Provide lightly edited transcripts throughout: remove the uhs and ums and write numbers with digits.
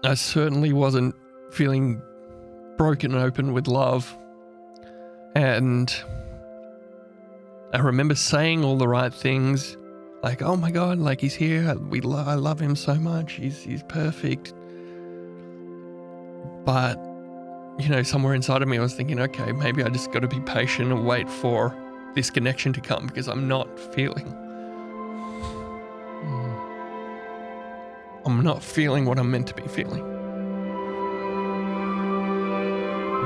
I certainly wasn't feeling broken open with love. And I remember saying all the right things, like, oh my God, like he's here. I love him so much. He's perfect. But, you know, somewhere inside of me, I was thinking, okay, maybe I just got to be patient and wait for this connection to come because I'm not feeling what I'm meant to be feeling.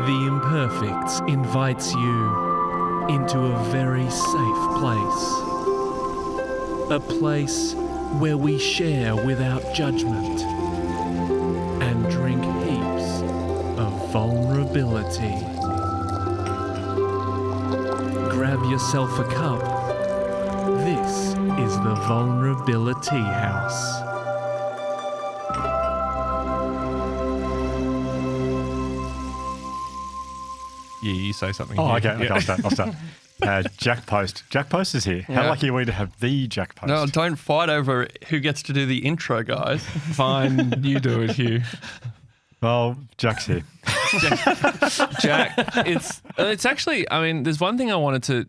The Imperfects invites you into a very safe place. A place where we share without judgment and drink heaps of vulnerability. Grab yourself a cup. This is the Vulnerability House. Yeah, you say something. Oh, here. okay, Yeah. I'll start. Jack Post. Jack Post is here. How Yeah. lucky are we to have the Jack Post? No, don't fight over who gets to do the intro, guys. Fine, you do it, Hugh. Well, Jack's here. Jack, it's actually, I mean, there's one thing I wanted to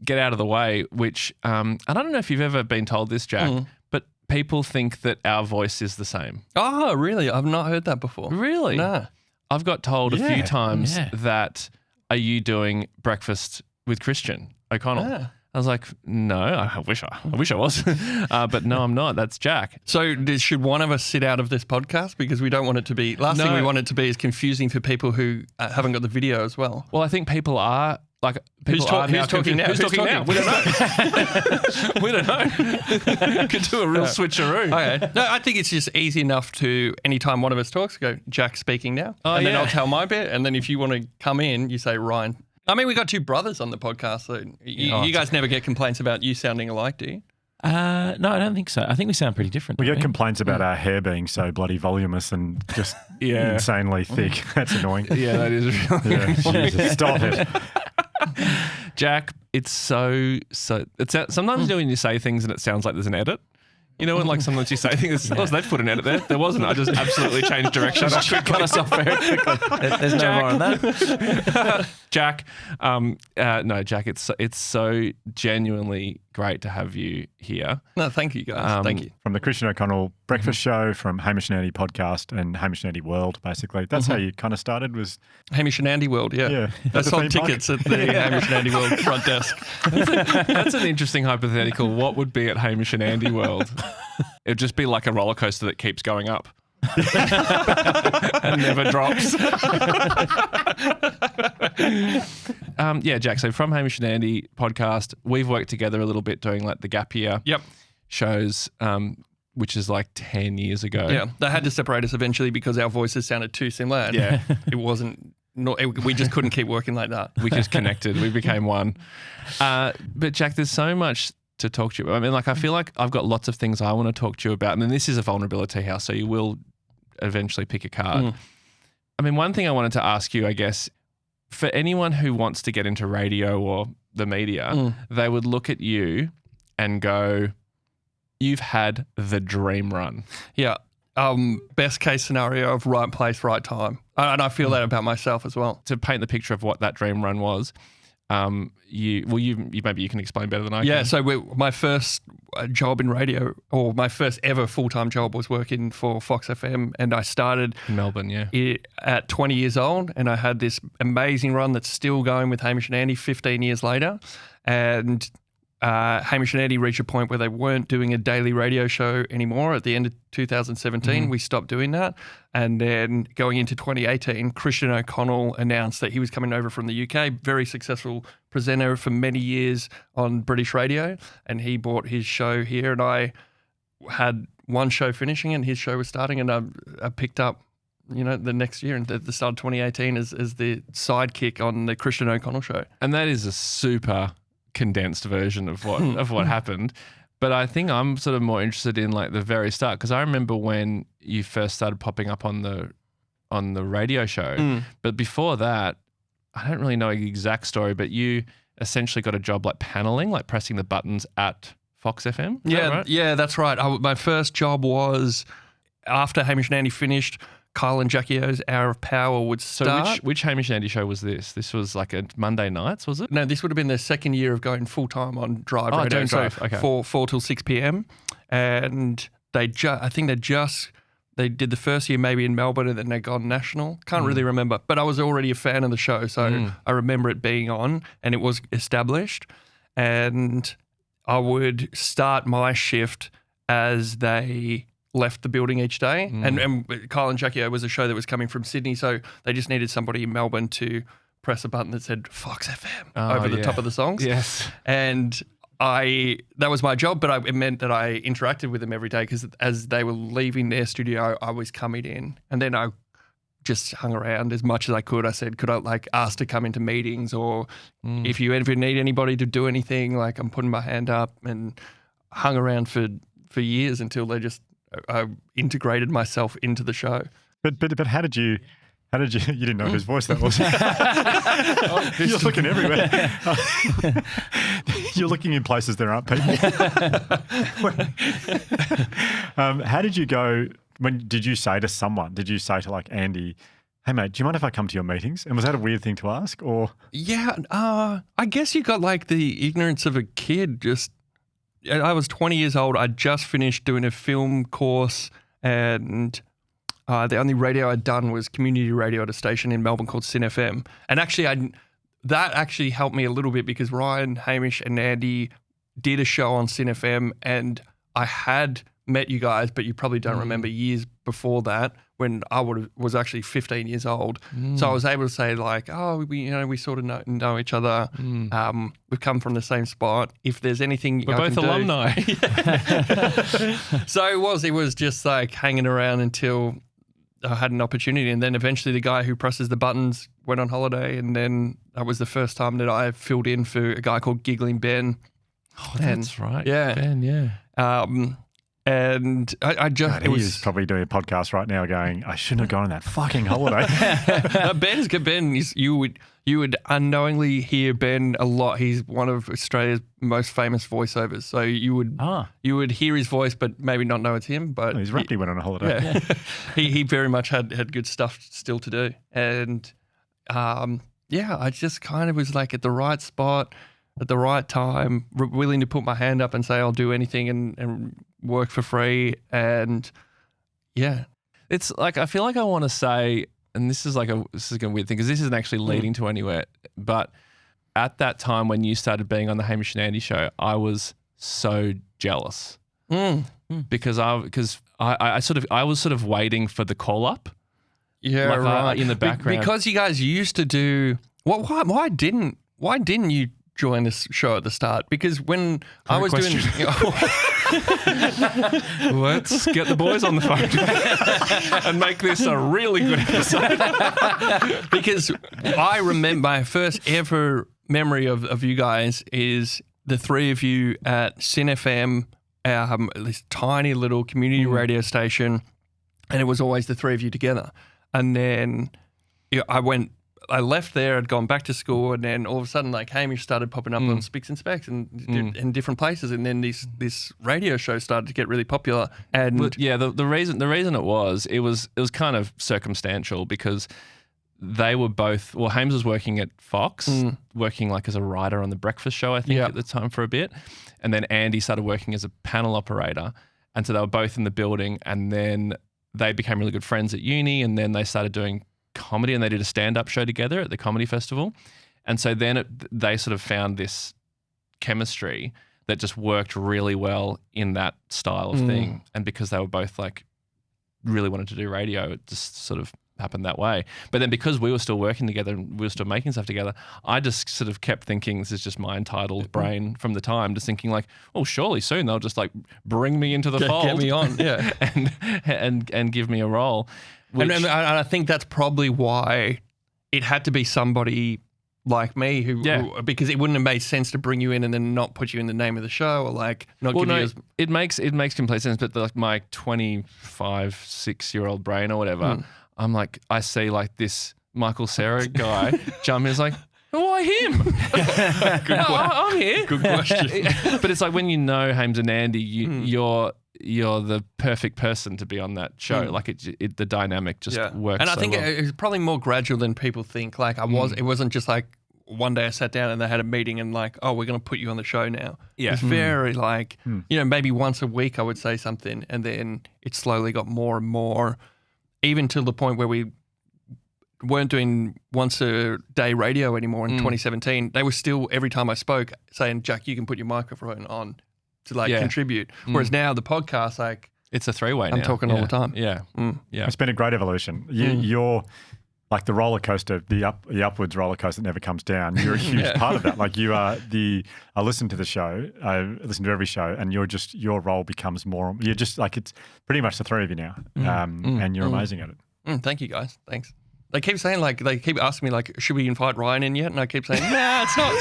get out of the way, which, and I don't know if you've ever been told this, Jack, but people think that our voice is the same. Oh, really? I've not heard that before. Really? No. I've got told a Yeah, few times yeah. that, are you doing breakfast with Christian O'Connell? Yeah. I was like, no, I wish I was. But no, I'm not. That's Jack. So should one of us sit out of this podcast because we don't want it to be, last thing we want it to be is confusing for people who haven't got the video as well. Well, I think people are like, people are now who's talking now? Who's Who's talking now? We don't know. We don't know. Could do a real switcheroo. Okay. No, I think it's just easy enough to, anytime one of us talks, go, Jack speaking now. Oh, and then yeah. I'll tell my bit. And then if you want to come in, you say Ryan. I mean, we got two brothers on the podcast, so you guys never get complaints about you sounding alike, do you? No, I don't think so. I think we sound pretty different. We don't get complaints about our hair being so bloody voluminous and just Yeah. insanely thick. That's annoying. Yeah, that is really Yeah, Jesus, stop it. Jack, it's so it's sometimes when you say things and it sounds like there's an edit. You know, when like sometimes you say things, oh, they've put an edit there. There wasn't. I just absolutely changed direction. Cut us off very quickly. There's no more on that. Jack, no, Jack, it's so genuinely great to have you here. No, thank you, guys. Thank you. From the Christian O'Connell Breakfast Show, from Hamish and Andy podcast and Hamish and Andy World, basically. That's how you kind of started, was... Hamish and Andy World, yeah. Yeah. I At the sold theme park. tickets at the Hamish and Andy World front desk. That's an interesting hypothetical. What would be at Hamish and Andy World? It'd just be like a roller coaster that keeps going up. And never drops. Yeah, Jack, so from Hamish and Andy podcast, we've worked together a little bit doing like the gap year Yep. shows, which is like 10 years ago. Yeah. They had to separate us eventually because our voices sounded too similar. And Yeah. it wasn't, we just couldn't keep working like that. We just connected. We became one. But Jack, there's so much to talk to you about. I mean, like, I feel like I've got lots of things I want to talk to you about. I mean, this is a vulnerability house, so you will eventually pick a card. I mean, one thing I wanted to ask you, I guess, for anyone who wants to get into radio or the media, they would look at you and go, you've had the dream run. Yeah. Best case scenario of right place, right time. And I feel that about myself as well. To paint the picture of what that dream run was, you maybe you can explain better than I can. Yeah, so my first job in radio, or my first ever full-time job, was working for Fox FM, and I started In Melbourne, yeah. at 20 years old, and I had this amazing run that's still going with Hamish and Andy 15 years later, and Hamish and Andy reached a point where they weren't doing a daily radio show anymore. At the end of 2017, we stopped doing that. And then going into 2018, Christian O'Connell announced that he was coming over from the UK, very successful presenter for many years on British radio. And he bought his show here, and I had one show finishing and his show was starting, and I picked up, you know, the next year and at the start of 2018 as the sidekick on the Christian O'Connell show. And that is a super condensed version of what happened. But I think I'm sort of more interested in like the very start, because I remember when you first started popping up on the radio show. But before that, I don't really know the exact story, but you essentially got a job like paneling, like pressing the buttons at Fox FM. Is that right? Yeah, that's right. My first job was after Hamish and Andy finished. Kyle and Jackie O's Hour of Power would So start. which Hamish and Andy show was this? This was like a Monday nights, was it? No, this would have been their second year of going full time on Drive Oh, Radio. doing So Drive, okay. 4 till 6 p.m. And I think they did the first year maybe in Melbourne and then they gone national. Can't really remember. But I was already a fan of the show. So I remember it being on and it was established. And I would start my shift as they left the building each day. And Kyle and Jackie O was a show that was coming from Sydney. So they just needed somebody in Melbourne to press a button that said Fox FM over the top of the songs. Yes. And that was my job, but it meant that I interacted with them every day because as they were leaving their studio, I was coming in, and then I just hung around as much as I could. I said, could I like ask to come into meetings, or if you ever need anybody to do anything, like I'm putting my hand up, and hung around for years until they just I integrated myself into the show. But how did you? You didn't know whose voice that was. You're looking everywhere. You're looking in places there aren't people. How did you go? Did you say to someone? Did you say to like Andy, "Hey mate, do you mind if I come to your meetings?" And was that a weird thing to ask? Or Yeah, I guess you got like the ignorance of a kid. I was 20 years old. I just finished doing a film course, and the only radio I'd done was community radio at a station in Melbourne called Sin FM. And actually, that actually helped me a little bit because Ryan, Hamish and Andy did a show on Sin FM, and I had met you guys, but you probably don't remember years before that when I was actually 15 years old. So I was able to say like, oh, we sort of know each other. We've come from the same spot. If there's anything We're I both can alumni. So it was just like hanging around until I had an opportunity, and then eventually the guy who presses the buttons went on holiday, and then that was the first time that I filled in for a guy called Giggling Ben. Oh, that's right. Yeah. Ben, yeah. And I just he is probably doing a podcast right now, going, "I shouldn't have gone on that fucking holiday." Ben. You would unknowingly hear Ben a lot. He's one of Australia's most famous voiceovers. So you would hear his voice, but maybe not know it's him. But He's rapped. He went on a holiday. Yeah. he very much had good stuff still to do. And I just kind of was like at the right spot at the right time, willing to put my hand up and say I'll do anything and work for free. And yeah, it's like I feel like I want to say, and this is a weird thing because this isn't actually leading to anywhere, but at that time when you started being on the Hamish and Andy show, I was so jealous because I was sort of waiting for the call up. Yeah, like right. in the background. Because you guys used to do why didn't you join this show at the start? Because when I was doing let's get the boys on the phone and make this a really good episode. Because I remember my first ever memory of you guys is the three of you at Sin FM, this tiny little community radio station, and it was always the three of you together. And then I left there, I'd gone back to school, and then all of a sudden, like, Hamish started popping up on Spicks and Specs and in different places, and then this radio show started to get really popular. And the reason it was kind of circumstantial because they were both. Well, Hames was working at Fox, working like as a writer on the Breakfast Show, I think, at the time for a bit, and then Andy started working as a panel operator, and so they were both in the building, and then they became really good friends at uni, and then they started doing comedy, and they did a stand-up show together at the comedy festival. And so then they sort of found this chemistry that just worked really well in that style of thing. And because they were both like really wanted to do radio, it just sort of happened that way. But then because we were still working together and we were still making stuff together, I just sort of kept thinking, this is just my entitled brain from the time, just thinking like, oh, surely soon they'll just like bring me into the fold. Get me on, yeah. and give me a role. And I think that's probably why it had to be somebody like me who because it wouldn't have made sense to bring you in and then not put you in the name of the show or like not give you as... It makes complete sense, but like my 6-year-old brain or whatever, I'm like, I see like this Michael Cera guy jump in, is like, why him? I'm here. Good question. But it's like when you know Hames and Andy, you're you're the perfect person to be on that show. Like the dynamic just works. And I so think well. it's probably more gradual than people think. Like it wasn't just like one day I sat down and they had a meeting and like, oh, we're going to put you on the show now. Yeah. It's very like, maybe once a week I would say something, and then it slowly got more and more, even till the point where we weren't doing once a day radio anymore in 2017. They were still, every time I spoke, saying, Jack, you can put your microphone on to contribute. Whereas now the podcast, like, it's a three-way I'm now. talking all the time. Yeah. It's been a great evolution. You're like the roller coaster, the upwards roller coaster that never comes down. You're a huge part of that. Like you are I listen to the show, I listen to every show, and your role becomes more, you're just like, it's pretty much the three of you now. And you're amazing at it. Thank you, guys. Thanks. They keep saying, like, they keep asking me, like, should we invite Ryan in yet? And I keep saying, nah, it's not.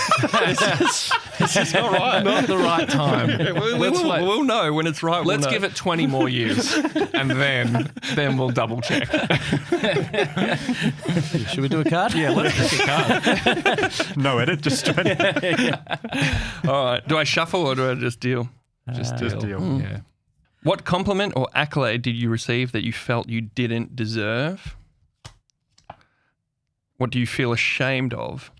It's just not right. Not the right time. We'll know when it's right. Let's give it 20 more years, and then we'll double check. Should we do a card? Yeah, let's pick a card. No edit, just straight. All right. Do I shuffle or do I just deal? Just deal. Yeah. What compliment or accolade did you receive that you felt you didn't deserve? What do you feel ashamed of?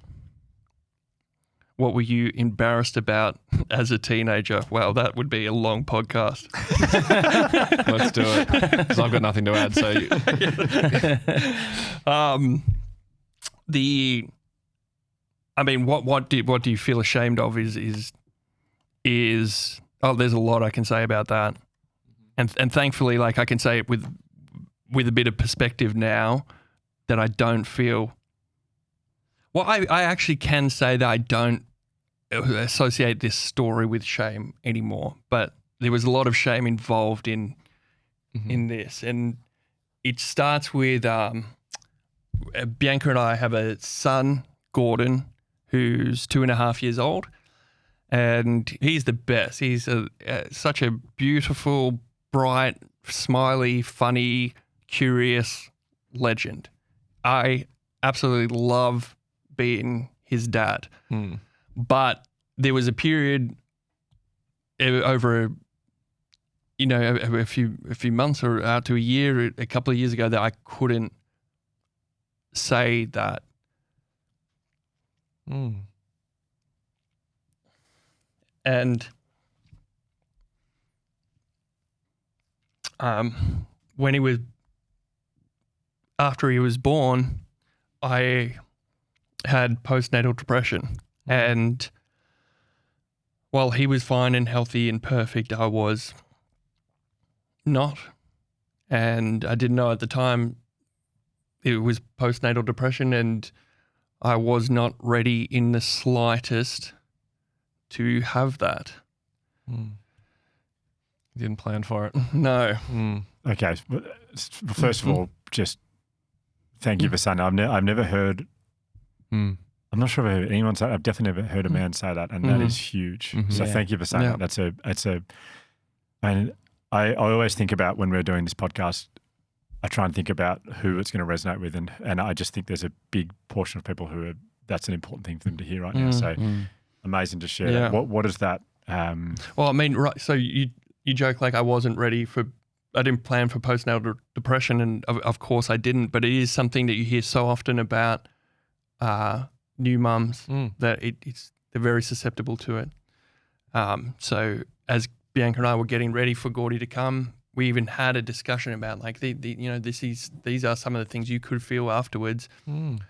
What were you embarrassed about as a teenager? Wow, that would be a long podcast. Let's do it. Because I've got nothing to add. So, what do you feel ashamed of? Is there's a lot I can say about that, and thankfully, like I can say it with a bit of perspective now, that I don't feel. Well, I actually can say that I don't associate this story with shame anymore, but there was a lot of shame involved in this. And it starts with Bianca and I have a son, Gordon, who's 2.5 years old, and he's the best. He's such a beautiful, bright, smiley, funny, curious legend. I absolutely love being his dad. But there was a period over a few months or out to a year, a couple of years ago, that I couldn't say that. And after he was born, I had postnatal depression, and while he was fine and healthy and perfect, I was not, and I didn't know at the time it was postnatal depression, and I was not ready in the slightest to have that. Didn't plan for it. No. Okay, first of all, just thank you for saying that. I've never heard. I'm not sure if I've heard anyone say that. I've definitely never heard a man say that, and that is huge. So thank you for saying that. And I always think about when we're doing this podcast, I try and think about who it's going to resonate with, and I just think there's a big portion of people that's an important thing for them to hear right now. So amazing to share. Yeah. What is that? Well, I mean, right. So you joke like I wasn't ready I didn't plan for postnatal depression, and of course I didn't. But it is something that you hear so often about new mums that they're very susceptible to it. So as Bianca and I were getting ready for Gordy to come, we even had a discussion about like these are some of the things you could feel afterwards, and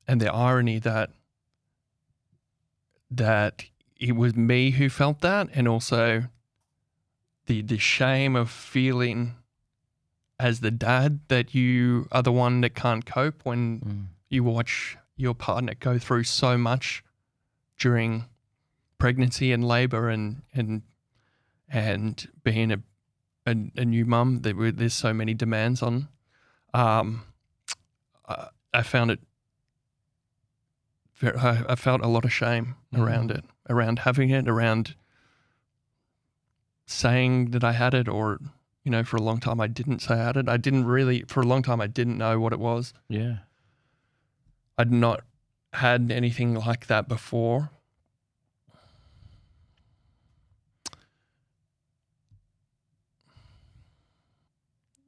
the irony that it was me who felt that, and also the shame of feeling as the dad that you are the one that can't cope when you watch your partner go through so much during pregnancy and labor and being a new mum. There's so many demands on. I found it. I felt a lot of shame around it, around having it, around saying that I had it, or for a long time I didn't say I had it. For a long time I didn't know what it was. Yeah. I'd not had anything like that before.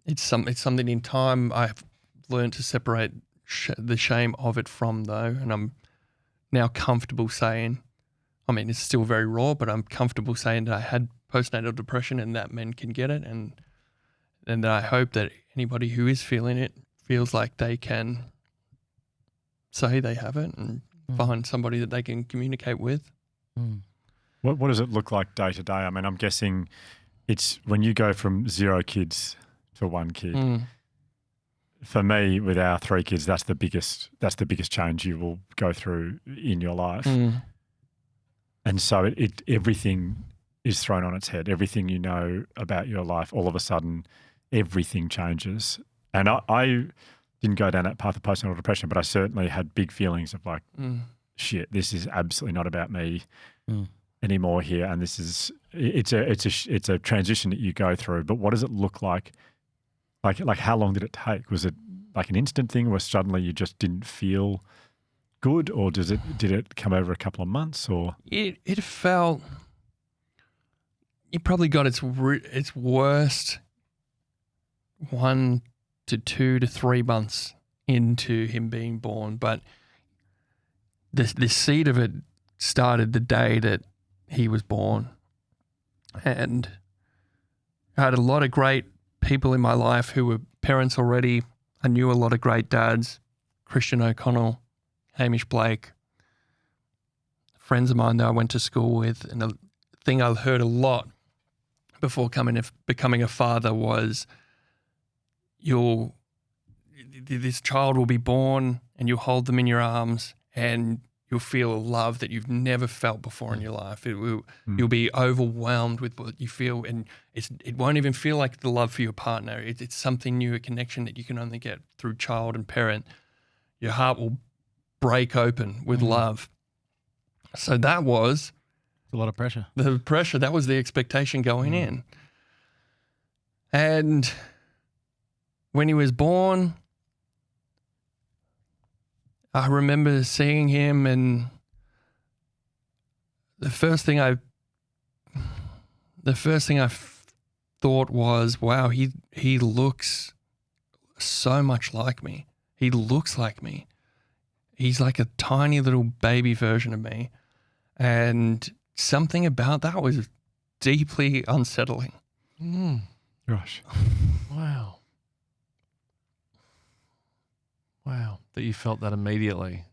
it's something in time I've learned to separate the shame of it from, though, and I'm now comfortable saying, I mean, it's still very raw, but I'm comfortable saying that I had postnatal depression and that men can get it, and that I hope that anybody who is feeling it feels like they can say they have it and find somebody that they can communicate with. What does it look like day to day? I mean, I'm guessing it's when you go from 0 kids to 1 kid. For me, with our 3 kids, that's the biggest change you will go through in your life. And so everything is thrown on its head. Everything you know about your life, all of a sudden, everything changes. And I didn't go down that path of postnatal depression, but I certainly had big feelings of like, shit, this is absolutely not about me anymore here. And it's a transition that you go through. But what does it look like? Like how long did it take? Was it like an instant thing where suddenly you just didn't feel good, or did it come over a couple of months? Or it felt, it probably got its worst 1 to 2 to 3 months into him being born, but the seed of it started the day that he was born. And I had a lot of great people in my life who were parents already. I knew a lot of great dads, Christian O'Connell, Hamish Blake, friends of mine that I went to school with. And the thing I heard a lot before becoming a father was, this child will be born and you'll hold them in your arms and you'll feel a love that you've never felt before in your life. You'll be overwhelmed with what you feel, and it won't even feel like the love for your partner. It's something new, a connection that you can only get through child and parent. Your heart will break open with love. So that was a lot of pressure. The pressure, that was the expectation going in. And when he was born, I remember seeing him, and the first thing I thought was, wow, he looks so much like me. He looks like me. He's like a tiny little baby version of me. And something about that was deeply unsettling. Gosh. Wow. Wow. That you felt that immediately.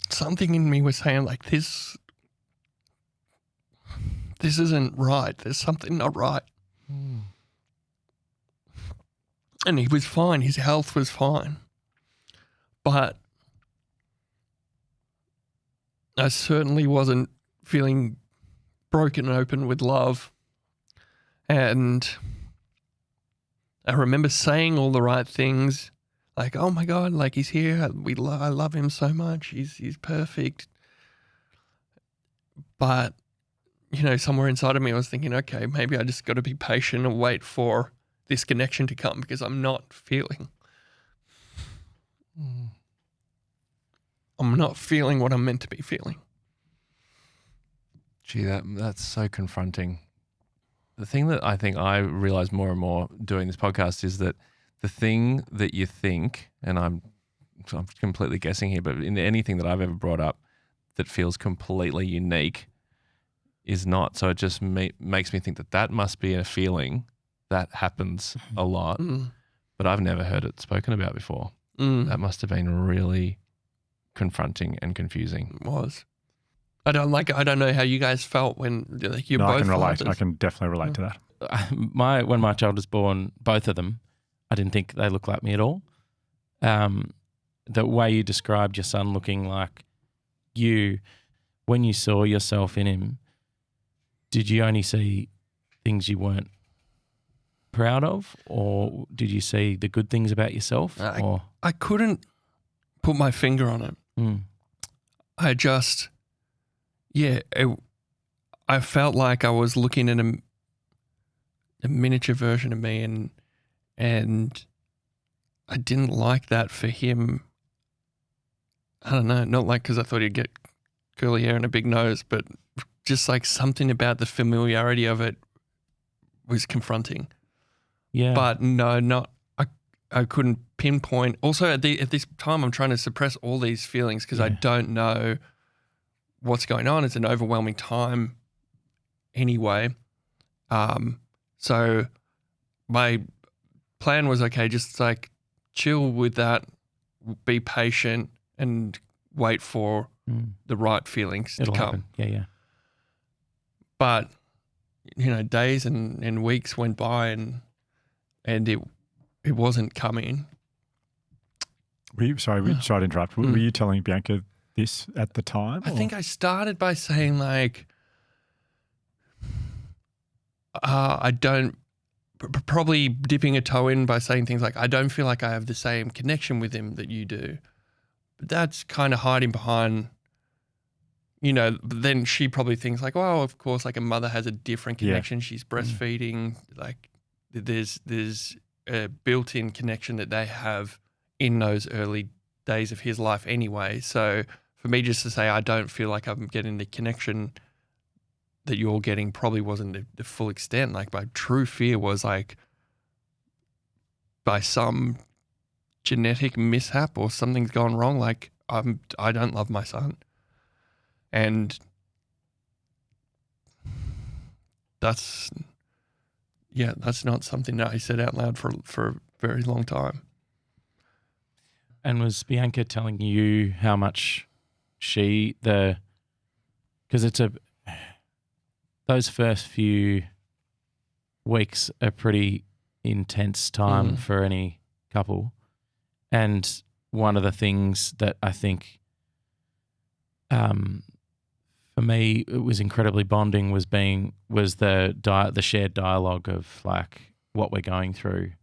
Something in me was saying, like, this isn't right. There's something not right. And he was fine. His health was fine. But I certainly wasn't feeling broken open with love. And I remember saying all the right things, like, oh my God, like, he's here. I love him so much. He's perfect. But, somewhere inside of me, I was thinking, okay, maybe I just got to be patient and wait for this connection to come, because I'm not feeling. I'm not feeling what I'm meant to be feeling. Gee, that's so confronting. The thing that I think I realize more and more doing this podcast is that the thing that you think, and I'm completely guessing here, but in anything that I've ever brought up that feels completely unique is not. So it just makes me think that must be a feeling that happens a lot, but I've never heard it spoken about before. That must have been really confronting and confusing. It was. I don't know how you guys felt when you're both I can relate. fathers. I can definitely relate to that. When my child was born, both of them, I didn't think they looked like me at all. The way you described your son looking like you, when you saw yourself in him, did you only see things you weren't proud of, or did you see the good things about yourself? I couldn't put my finger on it. I just, I felt like I was looking at a miniature version of me, and I didn't like that for him. I don't know, not like because I thought he'd get curly hair and a big nose, but just like something about the familiarity of it was confronting. Yeah. But no, I couldn't pinpoint. Also, at this time, I'm trying to suppress all these feelings because I don't know what's going on. It's an overwhelming time anyway. So my plan was, okay, just like chill with that, be patient and wait for the right feelings It'll to come. happen. Yeah. But, days and weeks went by and it wasn't coming. Sorry to interrupt. Were you telling Bianca this at the time? I think I started by saying like, I don't, probably dipping a toe in by saying things like, I don't feel like I have the same connection with him that you do. But that's kind of hiding behind, but then she probably thinks like, well, of course, like a mother has a different connection. She's breastfeeding. Like there's a built-in connection that they have in those early days of his life anyway. So for me just to say, I don't feel like I'm getting the connection that you're getting probably wasn't the full extent. Like my true fear was like by some genetic mishap or something's gone wrong. Like I don't love my son. And that's not something that I said out loud for a very long time. And was Bianca telling you how much because those first few weeks are pretty intense time for any couple. And one of the things that I think for me it was incredibly bonding was the shared dialogue of like what we're going through.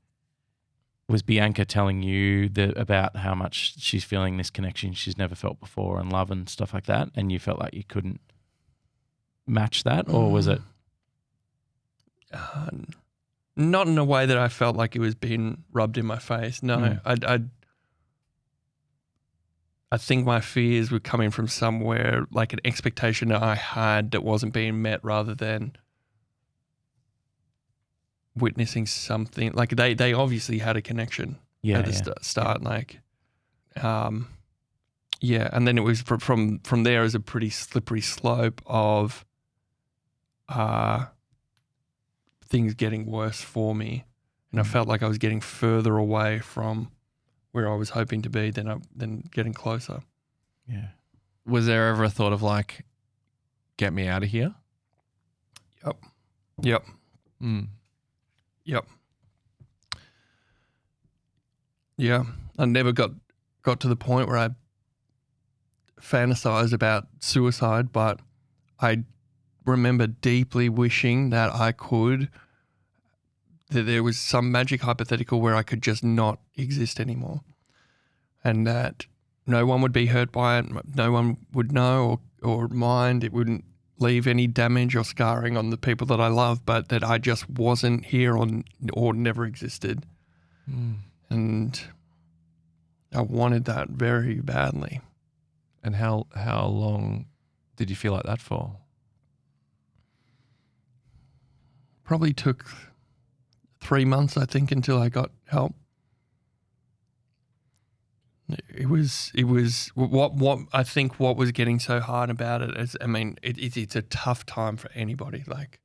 Was Bianca telling you about how much she's feeling this connection she's never felt before and love and stuff like that, and you felt like you couldn't match that, or was it? Not in a way that I felt like it was being rubbed in my face. No, I think my fears were coming from somewhere like an expectation that I had that wasn't being met rather than witnessing something. Like they obviously had a connection at the start. Like, and then it was from there is a pretty slippery slope of things getting worse for me. And I felt like I was getting further away from where I was hoping to be than getting closer. Yeah. Was there ever a thought of like, get me out of here? Yep. Yeah. I never got to the point where I fantasized about suicide, but I remember deeply wishing that there was some magic hypothetical where I could just not exist anymore and that no one would be hurt by it, no one would know or mind, it wouldn't leave any damage or scarring on the people that I love, but that I just wasn't here or never existed. And I wanted that very badly. And how long did you feel like that for? Probably took 3 months, I think, until I got help. It was what I think what was getting so hard about it is, I mean, it's a tough time for anybody, like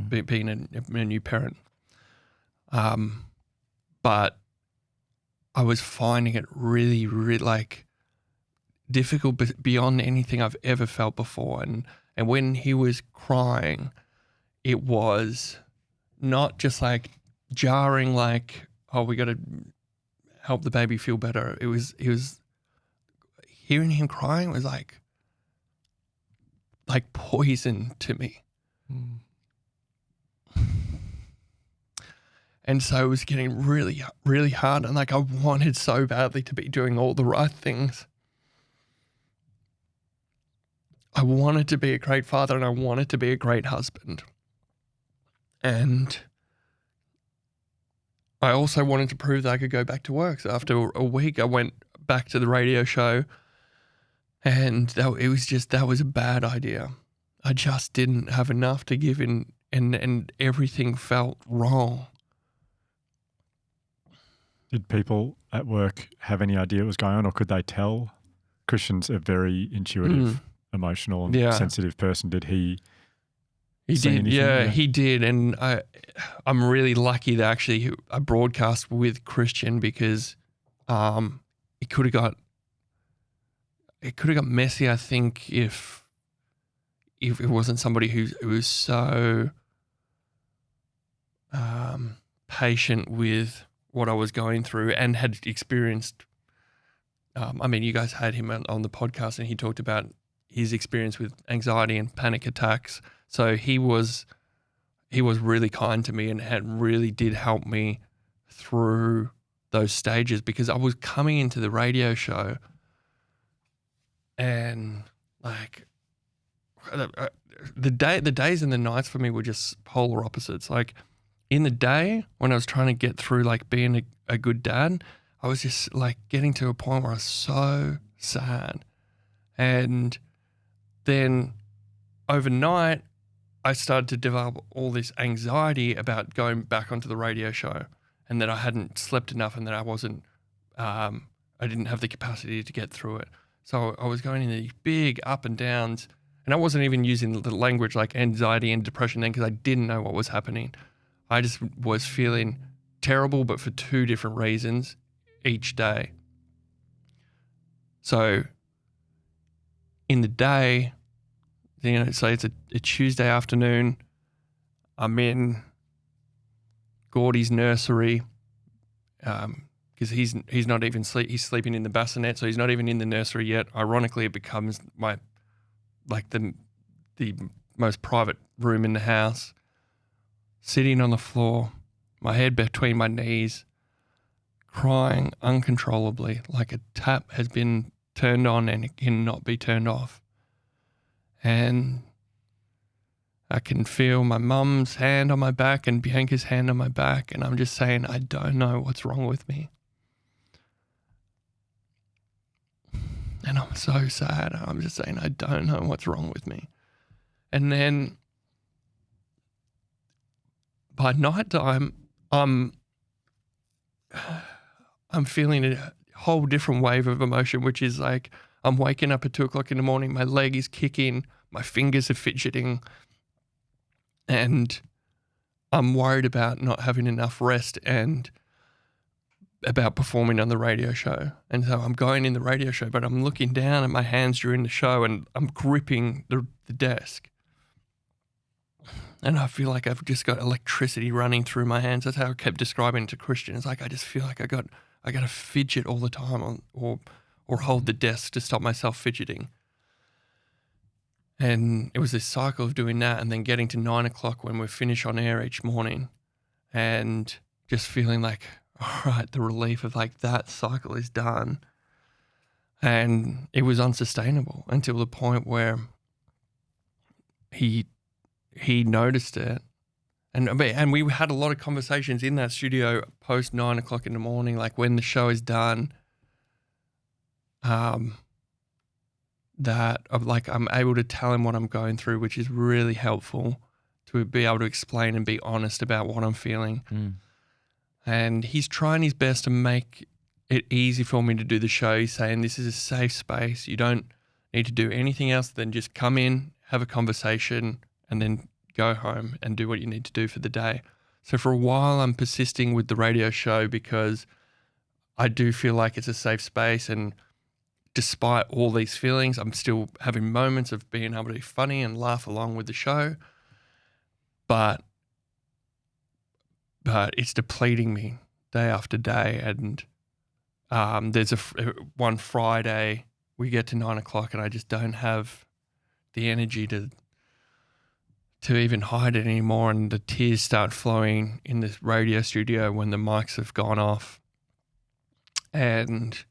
being a new parent. But I was finding it really, really like difficult beyond anything I've ever felt before. And when he was crying, it was not just like jarring, like, oh, we got to help the baby feel better. It was hearing him crying was like poison to me. And so it was getting really, really hard. And like I wanted so badly to be doing all the right things. I wanted to be a great father and I wanted to be a great husband. And I also wanted to prove that I could go back to work. So after a week, I went back to the radio show and that was a bad idea. I just didn't have enough to give in and everything felt wrong. Did people at work have any idea what was going on, or could they tell? Christian's a very intuitive, emotional, and Yeah. sensitive person. Did he? He say did, anything? yeah, he did, and I'm really lucky that actually I broadcast with Christian because it could have got messy. I think if it wasn't somebody who was so patient with what I was going through and had experienced. I mean, you guys had him on the podcast, and he talked about his experience with anxiety and panic attacks. So he was really kind to me and really did help me through those stages, because I was coming into the radio show and like the days and the nights for me were just polar opposites. Like in the day when I was trying to get through like being a good dad, I was just like getting to a point where I was so sad. And then overnight, I started to develop all this anxiety about going back onto the radio show, and that I hadn't slept enough, and that I wasn't, I didn't have the capacity to get through it. So I was going in these big up and downs, and I wasn't even using the language like anxiety and depression then, because I didn't know what was happening. I just was feeling terrible, but for two different reasons each day. So in the day, so it's a Tuesday afternoon. I'm in Gordy's nursery because he's not even he's sleeping in the bassinet, so he's not even in the nursery yet. Ironically, it becomes my the most private room in the house. Sitting on the floor, my head between my knees, crying uncontrollably, like a tap has been turned on and it cannot be turned off. And I can feel my mum's hand on my back and Bianca's hand on my back, and I'm just saying, I don't know what's wrong with me. And I'm so sad. I'm just saying, I don't know what's wrong with me. And then by nighttime, I'm feeling a whole different wave of emotion, which is like I'm waking up at 2:00 in the morning, my leg is kicking, my fingers are fidgeting, and I'm worried about not having enough rest and about performing on the radio show. And so I'm going in the radio show, but I'm looking down at my hands during the show and I'm gripping the desk. And I feel like I've just got electricity running through my hands. That's how I kept describing it to Christian. It's like I just feel like I got to fidget all the time or hold the desk to stop myself fidgeting. And it was this cycle of doing that and then getting to 9:00 when we finish on air each morning and just feeling like, all right, the relief of like that cycle is done. And it was unsustainable until the point where he noticed it. And we had a lot of conversations in that studio post 9:00 in the morning, like when the show is done, that I'm able to tell him what I'm going through, which is really helpful to be able to explain and be honest about what I'm feeling. And he's trying his best to make it easy for me to do the show. He's saying this is a safe space. You don't need to do anything else than just come in, have a conversation, and then go home and do what you need to do for the day. So for a while, I'm persisting with the radio show because I do feel like it's a safe space, and despite all these feelings, I'm still having moments of being able to be funny and laugh along with the show. But it's depleting me day after day. And there's one Friday we get to 9:00 and I just don't have the energy to even hide it anymore. And the tears start flowing in this radio studio when the mics have gone off. And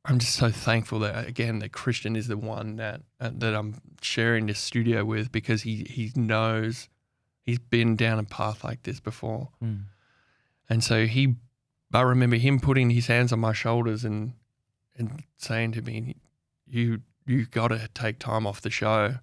I'm just so thankful that Christian is the one that I'm sharing this studio with, because he knows, he's been down a path like this before. And so I remember him putting his hands on my shoulders and saying to me, you got to take time off the show.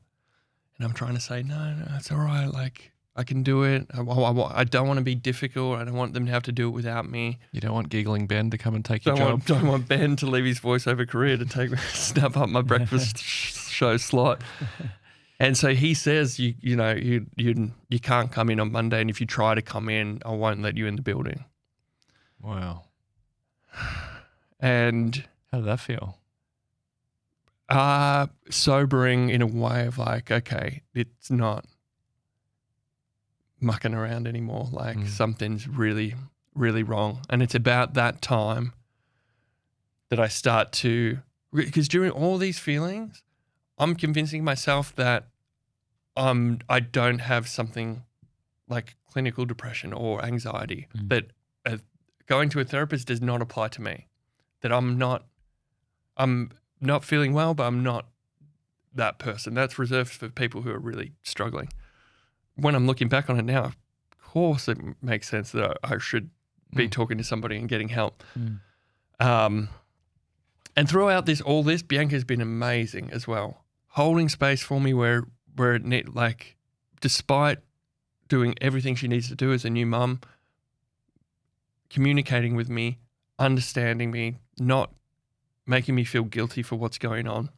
And I'm trying to say, no, it's all right. Like, I can do it. I don't want to be difficult. I don't want them to have to do it without me. You don't want giggling Ben to come and take your job. Don't want Ben to leave his voiceover career to snap up my breakfast show slot. And so he says, you can't come in on Monday, and if you try to come in, I won't let you in the building. Wow. And how did that feel? Sobering in a way of like, okay, it's not mucking around anymore. Like something's really, really wrong. And it's about that time that I start to, because during all these feelings, I'm convincing myself that I don't have something like clinical depression or anxiety, that going to a therapist does not apply to me, that I'm not feeling well, but I'm not that person. That's reserved for people who are really struggling. When I'm looking back on it now, of course it makes sense that I should be talking to somebody and getting help. And throughout all this, Bianca's been amazing as well, holding space for me where it like, despite doing everything she needs to do as a new mum, communicating with me, understanding me, not making me feel guilty for what's going on.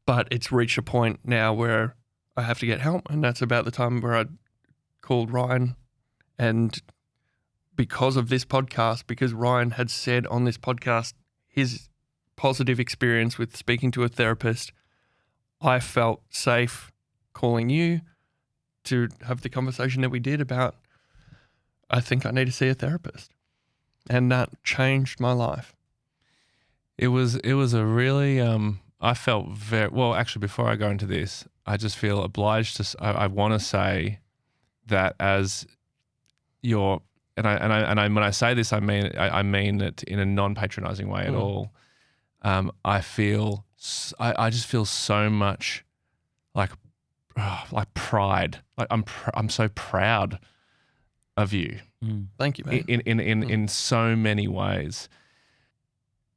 But it's reached a point now where I have to get help, and that's about the time where I called Ryan. And because of this podcast, because Ryan had said on this podcast his positive experience with speaking to a therapist, I felt safe calling you to have the conversation that we did about, I think I need to see a therapist. And that changed my life. It was a really, I felt very, well, actually, before I go into this, I just feel obliged to, I want to say that as your, and I when I say this, I mean it in a non-patronizing way at all. I just feel so much like pride. Like I'm so proud of you. Thank you, man. In so many ways.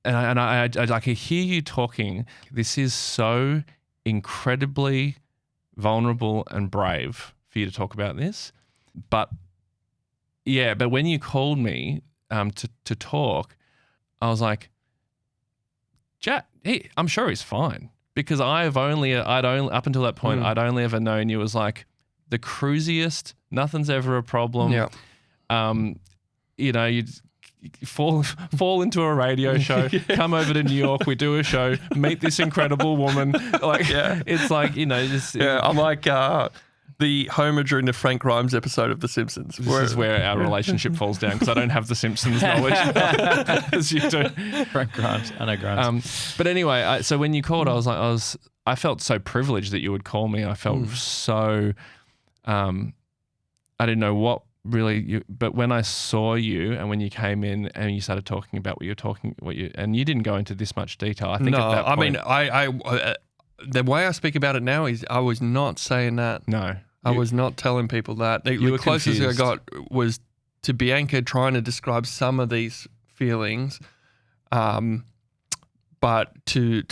And I can hear you talking. This is so incredibly vulnerable and brave for you to talk about this. But when you called me to talk, I was like, Jack, I'm sure he's fine, because I'd only up until that point, I'd only ever known you as like the cruisiest. Nothing's ever a problem. Yeah. You'd fall into a radio show, come over to New York, we do a show, meet this incredible woman. Like, it's like, just I'm like the Homer during the Frank Grimes episode of The Simpsons. This is where our relationship falls down, because I don't have the Simpsons knowledge as you do. Frank Grimes, I know Grimes. But anyway, so when you called, I felt so privileged that you would call me. I felt so, I didn't know what really, but when I saw you and when you came in and you started talking about and you didn't go into this much detail. I think no, at that point, I mean, the way I speak about it now is I was not saying that. No. I was not telling people that. The closest I got was to Bianca trying to describe some of these feelings, but to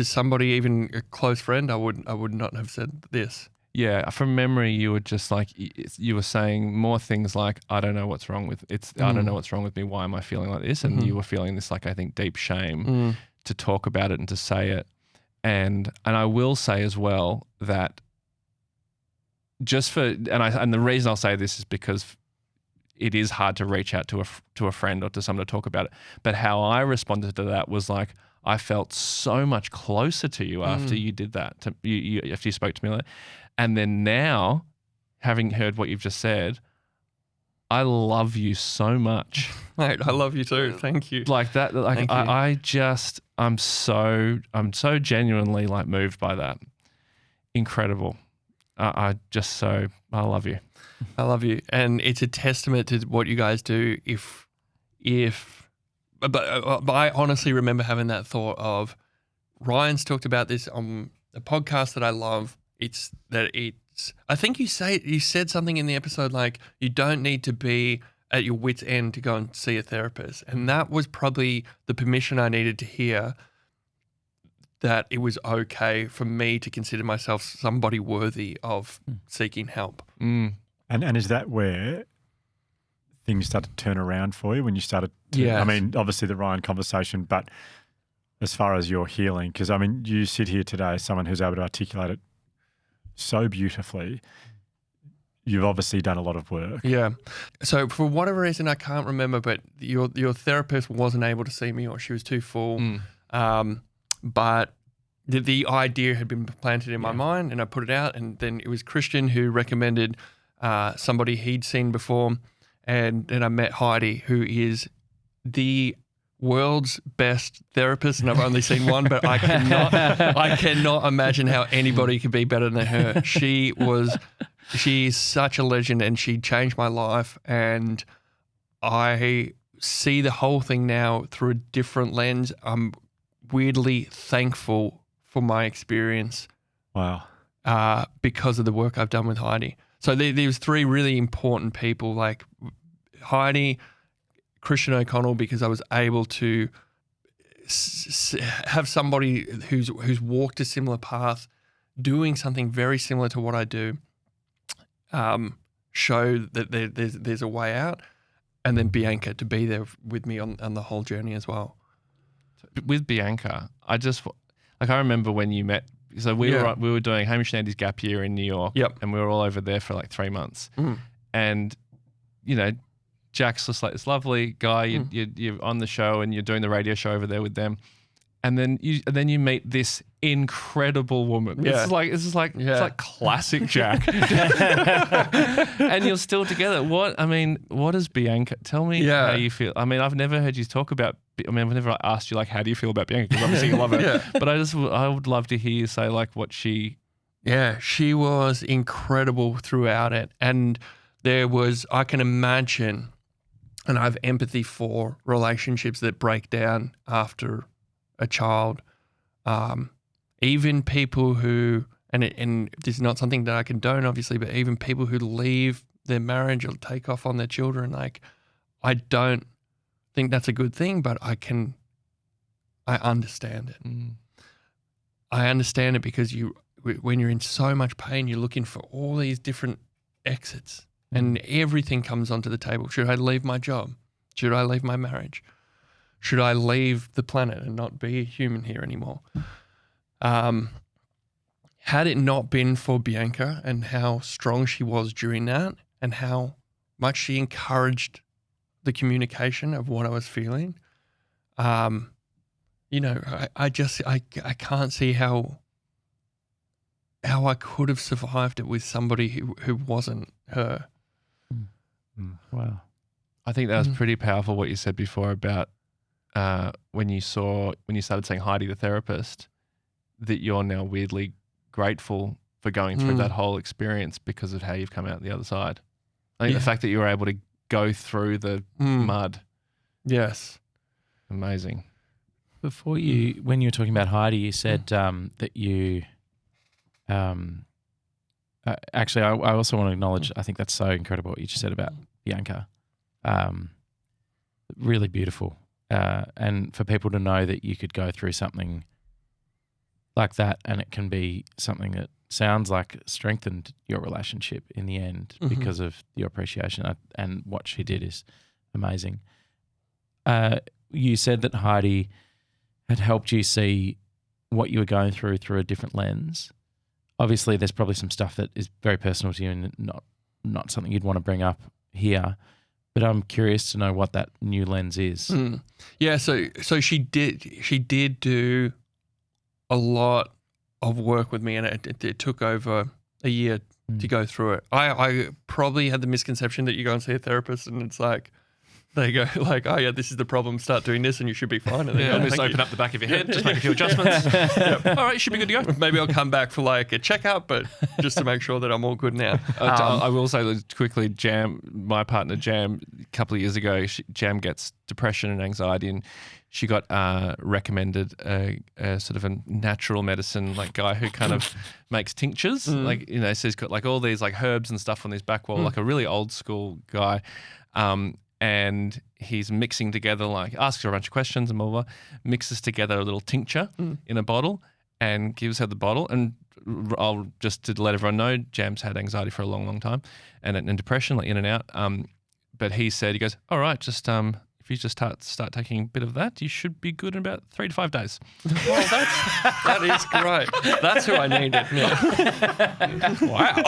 somebody, even a close friend, I would not have said this. Yeah, from memory, you were just like, you were saying more things like, I don't know what's wrong with I don't know what's wrong with me. Why am I feeling like this? And you were feeling this, like, I think, deep shame to talk about it and to say it. And I will say as well that and the reason I'll say this is because it is hard to reach out to a friend or to someone to talk about it. But how I responded to that was like, I felt so much closer to you after you did that. After you spoke to me like that. And then now, having heard what you've just said, I love you so much. Mate, I love you too. Thank you. Like that. Like I'm so genuinely like moved by that. Incredible. I love you. I love you, and it's a testament to what you guys do. But I honestly remember having that thought of, Ryan's talked about this on a podcast that I love. I think you said something in the episode like, you don't need to be at your wit's end to go and see a therapist. And that was probably the permission I needed to hear that it was okay for me to consider myself somebody worthy of seeking help. Mm. And is that where things started to turn around for you when you started to, Yes. I mean, obviously the Ryan conversation, but as far as your healing, because I mean, you sit here today as someone who's able to articulate it so beautifully. You've obviously done a lot of work. Yeah. So for whatever reason, I can't remember, but your therapist wasn't able to see me, or she was too full. But the idea had been planted in my mind, and I put it out, and then it was Christian who recommended somebody he'd seen before, and then I met Heidi, who is the world's best therapist, and I've only seen one, but I cannot imagine how anybody could be better than her. She is such a legend, and she changed my life, and I see the whole thing now through a different lens. I'm weirdly thankful for my experience. Wow. Because of the work I've done with Heidi. So there was three really important people, like Heidi, Christian O'Connell, because I was able to have somebody who's walked a similar path, doing something very similar to what I do, show that there's a way out, and then Bianca to be there with me on the whole journey as well. With Bianca, I remember when you met. So we were doing Hamish and Andy's gap year in New York, and we were all over there for like 3 months, and you know, Jack's just like this lovely guy. You're on the show and you're doing the radio show over there with them, and then you meet this incredible woman. Yeah. This is like classic Jack, and you're still together. What is Bianca? Tell me how you feel. I mean, I've never heard you talk about. I mean, I've never asked you like, how do you feel about Bianca? Because obviously you love her. But I would love to hear you say like what she. Yeah, she was incredible throughout it, and I can imagine. And I have empathy for relationships that break down after a child. Even people who, and this is not something that I condone, obviously, but even people who leave their marriage or take off on their children, like, I don't think that's a good thing, but I understand it. I understand it because when you're in so much pain, you're looking for all these different exits. And everything comes onto the table. Should I leave my job? Should I leave my marriage? Should I leave the planet and not be a human here anymore? Had it not been for Bianca and how strong she was during that, and how much she encouraged the communication of what I was feeling, you know, I can't see how I could have survived it with somebody who wasn't her. Wow. I think that was pretty powerful what you said before about when you started saying Heidi the therapist, that you're now weirdly grateful for going through that whole experience because of how you've come out the other side. I think the fact that you were able to go through the mud. Yes. Amazing. Before when you were talking about Heidi, you said that you actually, I also want to acknowledge, I think that's so incredible what you just said about Bianca. Really beautiful. And for people to know that you could go through something like that and it can be something that sounds like strengthened your relationship in the end because of your appreciation, and what she did is amazing. You said that Heidi had helped you see what you were going through a different lens. Obviously, there's probably some stuff that is very personal to you and not something you'd want to bring up here. But I'm curious to know what that new lens is. Yeah, so she did do a lot of work with me, and it took over a year to go through it. I probably had the misconception that you go and see a therapist and it's like, they go like, oh yeah, this is the problem, start doing this and you should be fine. And then Just open up the back of your head, just make a few adjustments. All right, you should be good to go. Maybe I'll come back for like a checkup, but just to make sure that I'm all good now. I will say that quickly, my partner Jam, a couple of years ago, Jam gets depression and anxiety, and she got recommended a sort of a natural medicine like guy who kind of makes tinctures, like, you know, so he's got like all these like herbs and stuff on his back wall, like a really old school guy. And he's mixing together, like asks her a bunch of questions and blah, blah, blah, mixes together a little tincture in a bottle and gives her the bottle. And I'll just to let everyone know, Jam's had anxiety for a long, long time and depression, like in and out. But he goes, all right, just if you just start taking a bit of that, you should be good in about 3 to 5 days. Well, that is great. That's who I needed. Yeah. Wow.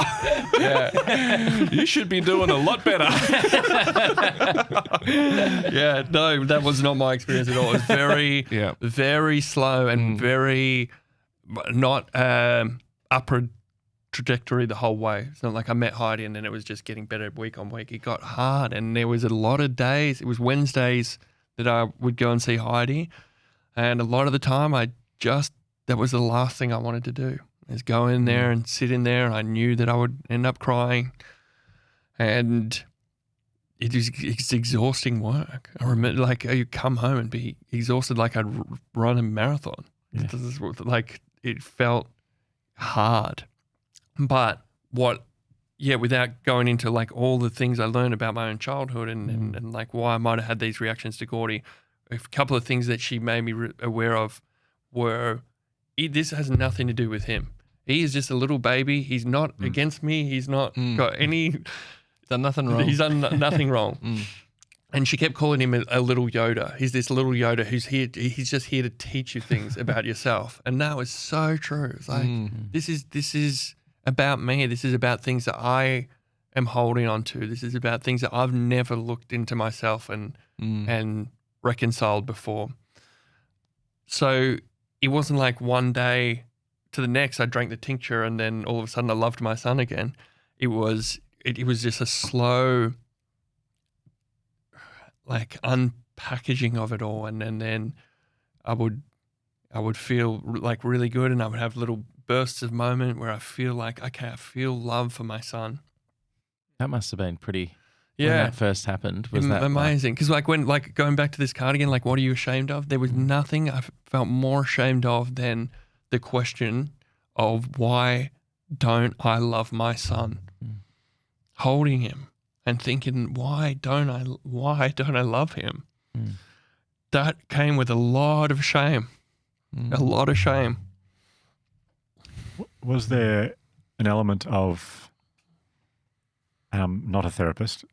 Yeah. You should be doing a lot better. Yeah, no, that was not my experience at all. It was very, very slow and very not upward trajectory the whole way. It's not like I met Heidi and then it was just getting better week on week. It got hard, and there was a lot of days. It was Wednesdays that I would go and see Heidi, and a lot of the time that was the last thing I wanted to do, is go in there and sit in there. I knew that I would end up crying, and it's exhausting work. I remember, like, you come home and be exhausted like I'd run a marathon. Yeah. Like, it felt hard. But without going into like all the things I learned about my own childhood and like why I might have had these reactions to Gordy, a couple of things that she made me aware of were, this has nothing to do with him. He is just a little baby. He's not against me. He's not got any... He's done nothing wrong. He's done nothing wrong. And she kept calling him a little Yoda. He's this little Yoda who's here. He's just here to teach you things about yourself. And that was so true. It's like, this is about me. This is about things that I am holding on to. This is about things that I've never looked into myself and reconciled before. So it wasn't like one day to the next I drank the tincture and then all of a sudden I loved my son again. It was just a slow, like, unpackaging of it all, and then I would feel like really good, and I would have little bursts of moment where I feel like, okay, I feel love for my son. That must have been pretty. When that first happened, was that amazing? Because like when, like, going back to this cardigan, like, what are you ashamed of? There was nothing I felt more ashamed of than the question of why don't I love my son? Holding him and thinking, why don't I love him? That came with a lot of shame. A lot of shame. Was there an element of, not a therapist,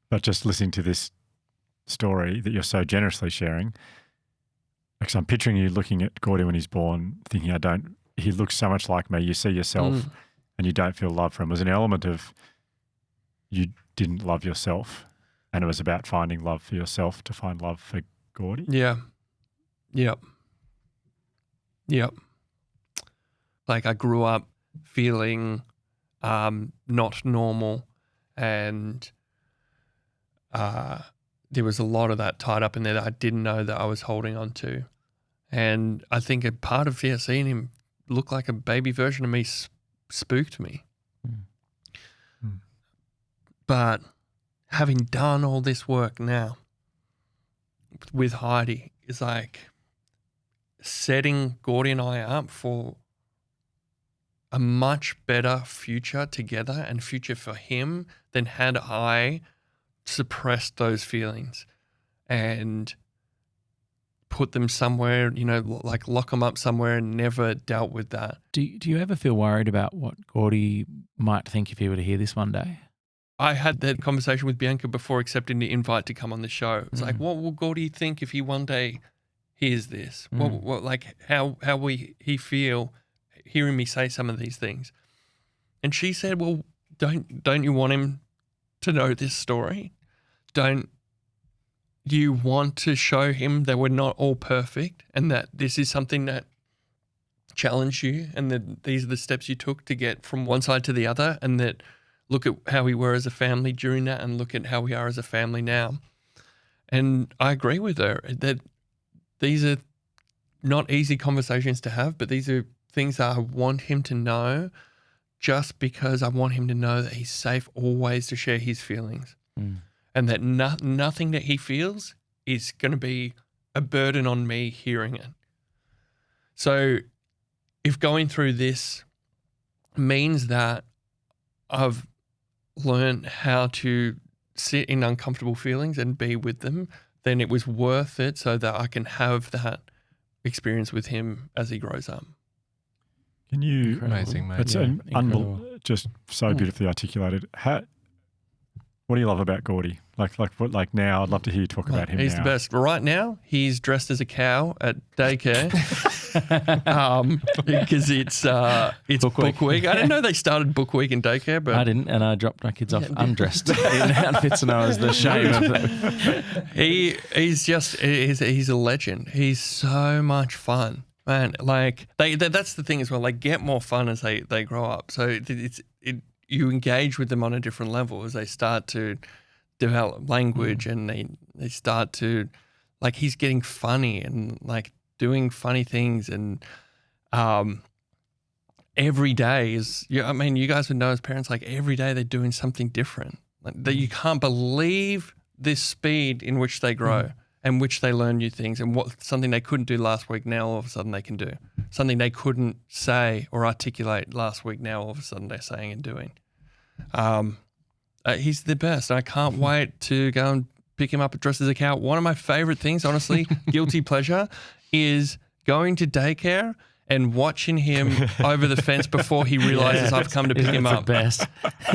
but just listening to this story that you're so generously sharing? Because I'm picturing you looking at Gordy when he's born, thinking, he looks so much like me. You see yourself and you don't feel love for him. Was an element of you didn't love yourself, and it was about finding love for yourself to find love for Gordy? Yeah. Yep. Like, I grew up feeling not normal, and there was a lot of that tied up in there that I didn't know that I was holding on to. And I think a part of seeing him look like a baby version of me spooked me. But having done all this work now with Heidi is like setting Gordy and I up for a much better future together, and future for him, than had I suppressed those feelings and put them somewhere, like lock them up somewhere and never dealt with that. Do you ever feel worried about what Gordy might think if he were to hear this one day? I had that conversation with Bianca before accepting the invite to come on the show. It's like, what will Gordy think if he one day hears this? What like, how will he feel hearing me say some of these things? And she said, well, don't you want him to know this story? Don't you want to show him that we're not all perfect, and that this is something that challenged you, and that these are the steps you took to get from one side to the other, and that look at how we were as a family during that and look at how we are as a family now? And I agree with her that these are not easy conversations to have, but these are things that I want him to know, just because I want him to know that he's safe always to share his feelings, and that nothing that he feels is going to be a burden on me hearing it. So if going through this means that I've learned how to sit in uncomfortable feelings and be with them, then it was worth it so that I can have that experience with him as he grows up. Can you? Amazing, mate. It's just so beautifully articulated. What do you love about Gordy? Like now, I'd love to hear you talk about him. He's now. the best. Right now, he's dressed as a cow at daycare because it's book week. I didn't know they started book week in daycare, but I didn't, and I dropped my kids off undressed in outfits, and I was the shame of them. He's a legend. He's so much fun, man. Like that's the thing as well. They get more fun as they grow up. So you engage with them on a different level as they start to develop language and they start to, like, he's getting funny and like doing funny things, and every day is, I mean, you guys would know as parents, like every day they're doing something different. Like that, you can't believe this speed in which they grow and which they learn new things, and something they couldn't do last week, now all of a sudden they can do. Something they couldn't say or articulate last week, now all of a sudden they're saying and doing. He's the best. I can't wait to go and pick him up dressed as a cow. One of my favorite things, honestly, guilty pleasure, is going to daycare and watching him over the fence before he realizes I've come to pick him up. The best.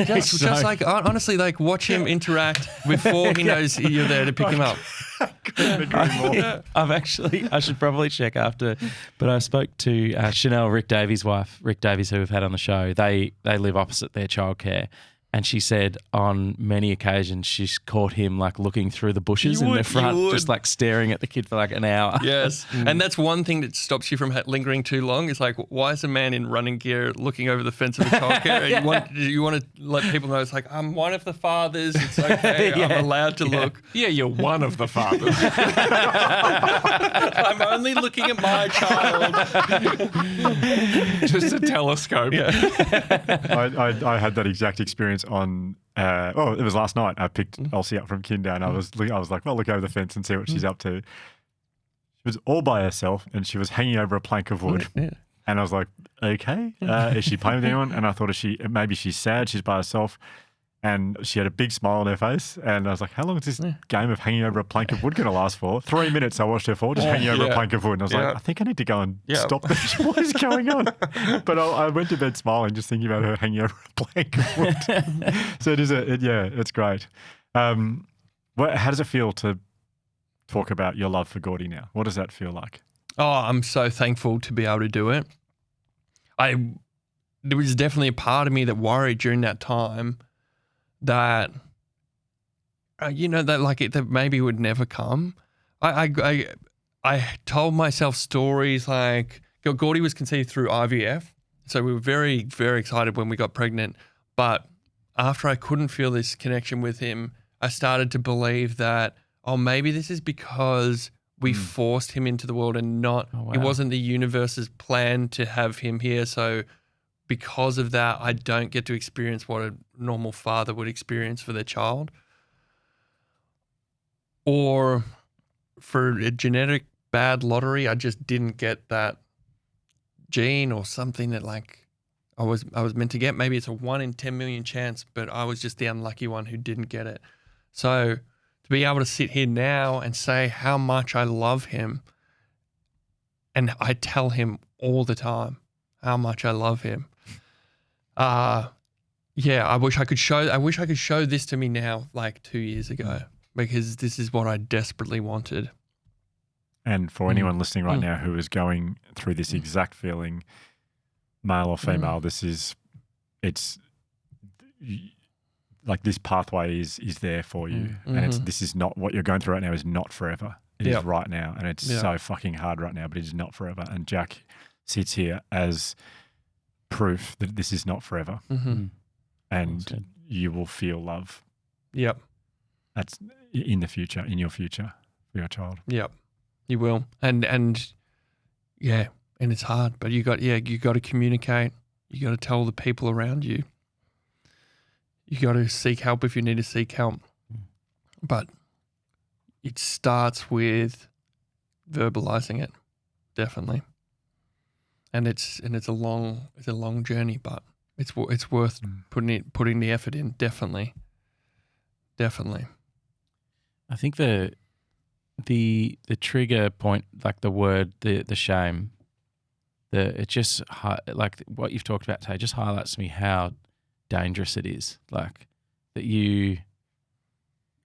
Just like, honestly, like watch him interact before he knows you're there to pick him up. I should probably check after, but I spoke to Chanel, Rick Davies' wife, Rick Davies, who we've had on the show. They live opposite their childcare. And she said on many occasions she's caught him like looking through the bushes in the front, just like staring at the kid for like an hour. Yes. And that's one thing that stops you from lingering too long. Is like, why is a man in running gear looking over the fence of a childcare? You want to let people know it's like, I'm one of the fathers. It's okay. I'm allowed to look. Yeah, you're one of the fathers. I'm only looking at my child. Just a telescope. Yeah. I had that exact experience on it was last night. I picked Elsie up from kinder, and I was like, well, look over the fence and see what she's up to. She was all by herself, and she was hanging over a plank of wood. Yeah. And I was like, okay, is she playing with anyone? And I thought, maybe she's sad, she's by herself. And she had a big smile on her face. And I was like, how long is this game of hanging over a plank of wood going to last for? 3 minutes I watched her for, just hanging over a plank of wood. And I was like, I think I need to go and stop this. What is going on? But I went to bed smiling, just thinking about her hanging over a plank of wood. So it's great. How does it feel to talk about your love for Gordy now? What does that feel like? Oh, I'm so thankful to be able to do it. There was definitely a part of me that worried during that time that, that maybe it would never come. I told myself stories like, Gordy was conceived through IVF, so we were very, very excited when we got pregnant. But after I couldn't feel this connection with him, I started to believe that, maybe this is because we forced him into the world and it wasn't the universe's plan to have him here. So because of that, I don't get to experience what a normal father would experience for their child. Or for a genetic bad lottery, I just didn't get that gene or something that like I was meant to get. Maybe it's a 1 in 10 million chance, but I was just the unlucky one who didn't get it. So to be able to sit here now and say how much I love him, and I tell him all the time how much I love him. I wish I could show this to me now, like 2 years ago, because this is what I desperately wanted. And for anyone listening right now who is going through this exact feeling, male or female, it's like this pathway is there for you. And this is not what you're going through right now is not forever. It is right now. And it's so fucking hard right now, but it is not forever. And Jack sits here as proof that this is not forever. And you will feel love. Yep. That's in the future, in your future for your child. Yep. You will. And it's hard, but you got to communicate. You got to tell the people around you. You got to seek help if you need to seek help. But it starts with verbalizing it, definitely. And it's a long journey, but it's worth putting the effort in, definitely. definitely. I think the trigger point, like the word, the shame, it just like what you've talked about today, just highlights to me how dangerous it is. Like that you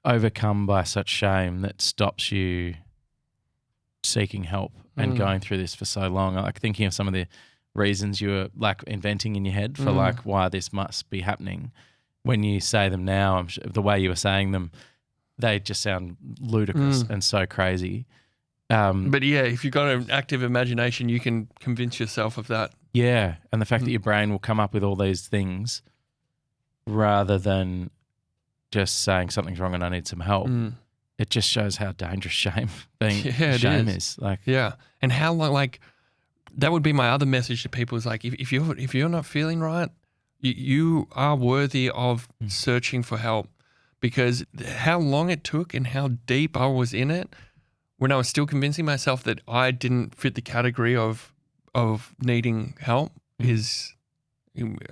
overcome by such shame that stops you seeking help and going through this for so long. Like thinking of some of the reasons you were like inventing in your head for like why this must be happening. When you say them now, I'm sure, the way you were saying them, they just sound ludicrous and so crazy. But yeah, if you've got an active imagination, you can convince yourself of that. Yeah, and the fact that your brain will come up with all these things rather than just saying something's wrong and I need some help. It just shows how dangerous shame is. Like, yeah, and how long, like that would be my other message to people is like if you're not feeling right, you are worthy of searching for help, because how long it took and how deep I was in it when I was still convincing myself that I didn't fit the category of needing help is.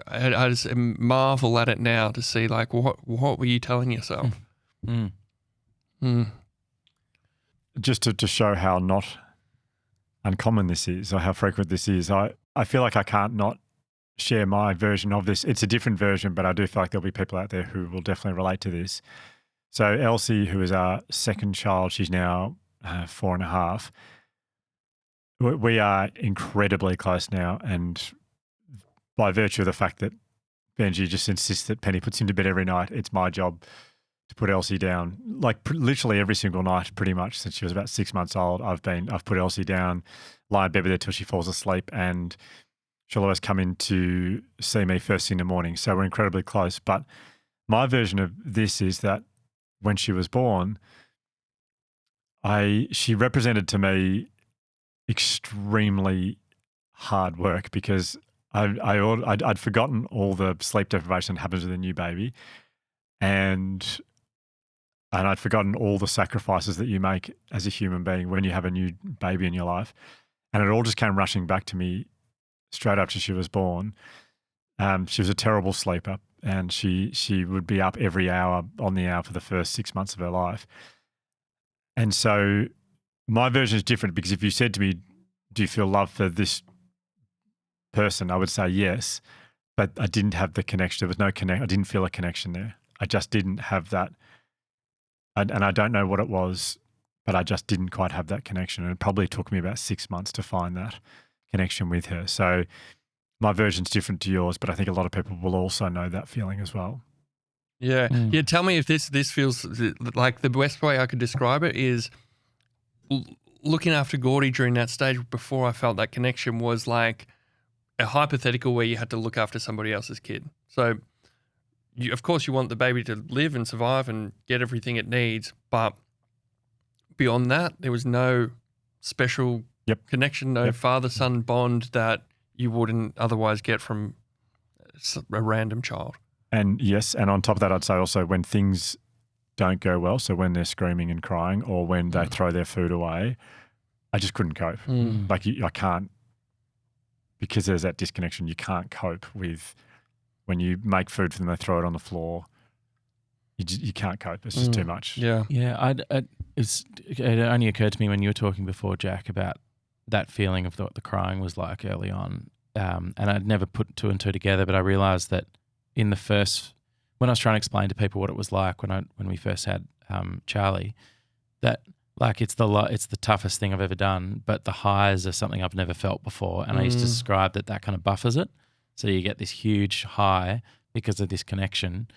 I just marvel at it now to see like what were you telling yourself? Just to show how not uncommon this is or how frequent this is, I feel like I can't not share my version of this. It's a different version, but I do feel like there'll be people out there who will definitely relate to this. So Elsie, who is our second child, she's now 4.5. We are incredibly close now, and by virtue of the fact that Benji just insists that Penny puts him to bed every night, it's my job to put Elsie down. Like literally every single night, pretty much since she was about 6 months old, I've put Elsie down, lie in bed with her till she falls asleep, and she'll always come in to see me first thing in the morning. So we're incredibly close. But my version of this is that when she was born, she represented to me extremely hard work, because I'd forgotten all the sleep deprivation that happens with a new baby, and I'd forgotten all the sacrifices that you make as a human being when you have a new baby in your life, and it all just came rushing back to me straight after she was born. She was a terrible sleeper, and she would be up every hour on the hour for the first 6 months of her life. And so my version is different, because if you said to me, do you feel love for this person, I would say yes, but I didn't have the connection. There was no I didn't feel a connection there. I just didn't have that. And I don't know what it was, but I just didn't quite have that connection. And it probably took me about 6 months to find that connection with her. So my version's different to yours, but I think a lot of people will also know that feeling as well. Yeah. Yeah. Tell me if this feels like the best way I could describe it is looking after Gordy during that stage before I felt that connection was like a hypothetical where you had to look after somebody else's kid. So of course you want the baby to live and survive and get everything it needs, but beyond that, there was no special connection, no father-son bond that you wouldn't otherwise get from a random child. And yes, and on top of that, I'd say also when things don't go well, so when they're screaming and crying or when they throw their food away, I just couldn't cope. Like I can't, because there's that disconnection, you can't cope with when you make food for them, they throw it on the floor. You can't cope. It's just too much. Yeah. Yeah. It only occurred to me when you were talking before, Jack, about that feeling of what the crying was like early on. And I'd never put two and two together, but I realized that when I was trying to explain to people what it was like when we first had Charlie, that like it's the toughest thing I've ever done, but the highs are something I've never felt before. And I used to describe that kind of buffers it. So you get this huge high because of this connection